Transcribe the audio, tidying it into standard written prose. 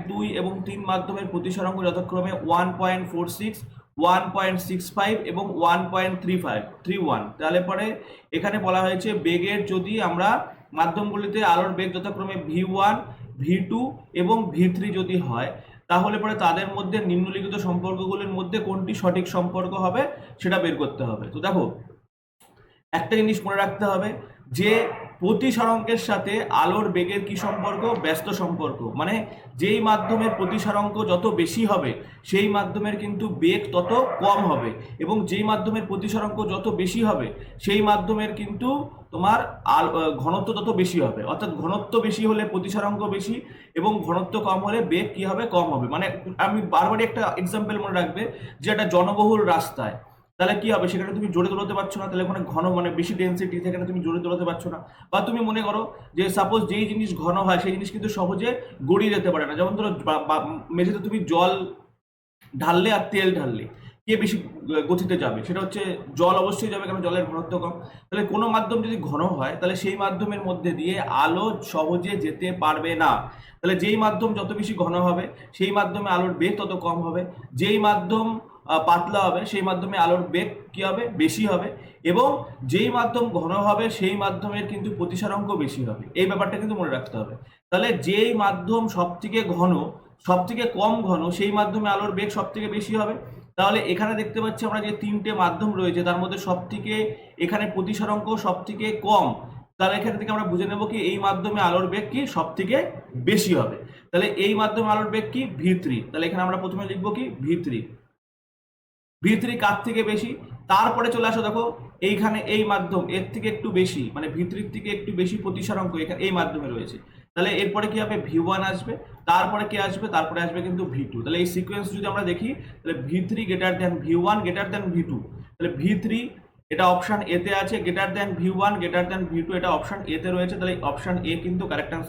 2 এবং 3 মাধ্যমের প্রতিসরাঙ্ক যথাক্রমে 1.46, 1.65 এবং 1.31। তাহলে পরে এখানে বলা হয়েছে বেগের যদি আমরা মাধ্যমগুলিতে আলোর বেগ যথাক্রমে v1, v2 এবং v3 যদি হয়, তাহলে পরে তাদের মধ্যে নিম্নলিখিত সম্পর্কগুলির মধ্যে কোনটি সঠিক সম্পর্ক হবে সেটা বের করতে হবে। তো দেখো, একটা জিনিস মনে রাখতে হবে যে প্রতিসরাঙ্কের সাথে আলোর বেগের কি সম্পর্ক? ব্যস্ত সম্পর্ক। মানে যেই মাধ্যমের প্রতিসরাঙ্ক যত বেশি হবে সেই মাধ্যমের কিন্তু বেগ তত কম হবে, এবং যেই মাধ্যমের প্রতিসরাঙ্ক যত বেশি হবে সেই মাধ্যমের কিন্তু তোমার ঘনত্ব তত বেশি হবে। অর্থাৎ ঘনত্ব বেশি হলে প্রতিসরাঙ্ক বেশি, এবং ঘনত্ব কম হলে বেগ কি হবে? কম হবে। মানে আমি বারবারই একটা এক্সাম্পল মনে রাখবে যে একটা জনবহুল রাস্তায় তাহলে কি হবে? সেখানে তুমি জোরে দৌড়াতে পারছো না, তাহলে ওখানে ঘন মানে বেশি ডেন্সিটি, সেখানে তুমি জোরে দৌড়াতে পারছো না। বা তুমি মনে করো যে সাপোজ যেই জিনিস ঘন হয় সেই জিনিস কিন্তু সহজে গড়িয়ে যেতে পারে না। যেমন ধরো মেঝেতে তুমি জল ঢাললে আর তেল ঢাললে কে বেশি গতিতে যাবে? সেটা হচ্ছে জল অবশ্যই যাবে, কারণ জলের ঘনত্ব কম। তাহলে কোনো মাধ্যম যদি ঘন হয় তাহলে সেই মাধ্যমের মধ্যে দিয়ে আলো সহজে যেতে পারবে না। তাহলে যেই মাধ্যম যত বেশি ঘন হবে সেই মাধ্যমে আলোর বেগ তত কম হবে। যেই মাধ্যম পাতলা হবে সেই মাধ্যমে আলোর বেগ কি হবে? বেশি হবে। এবং যেই মাধ্যম ঘন হবে সেই মাধ্যমের কিন্তু প্রতিসরাঙ্ক বেশি হবে। এই ব্যাপারটা কিন্তু মনে রাখতে হবে। তাহলে যেই মাধ্যম সব থেকে ঘন, সব থেকে কম ঘন, সেই মাধ্যমে আলোর বেগ সব থেকে বেশি হবে। তাহলে এখানে দেখতে পাচ্ছি আমরা যে তিনটে মাধ্যম রয়েছে তার মধ্যে সব থেকে এখানে প্রতিসরাঙ্ক সব থেকে কম। তাহলে এখান থেকে আমরা বুঝে নেব কি এই মাধ্যমে আলোর বেগ কি সব থেকে বেশি হবে। তাহলে এই মাধ্যমে আলোর বেগ কি? v3। তাহলে এখানে আমরা প্রথমে লিখবো কি? v3। v3 কার থেকে বেশি? তারপরে চলে আসো, দেখো এইখানে এই মাধ্যম এর থেকে একটু বেশি, মানে v3 থেকে একটু বেশি প্রতিসরাঙ্ক এখানে এই মাধ্যমে রয়েছে। তাহলে এরপরে কি হবে? v1 আসবে, তারপরে কি আসবে? তারপরে আসবে কিন্তু v2। তাহলে এই সিকোয়েন্স যদি আমরা দেখি তাহলে v3 greater than v1 greater than v2। তাহলে v3 এটা অপশন এ তে আছে, greater than v1 greater than v2 এটা অপশন এ তে রয়েছে। তাহলে অপশন এ কিন্তু কারেক্ট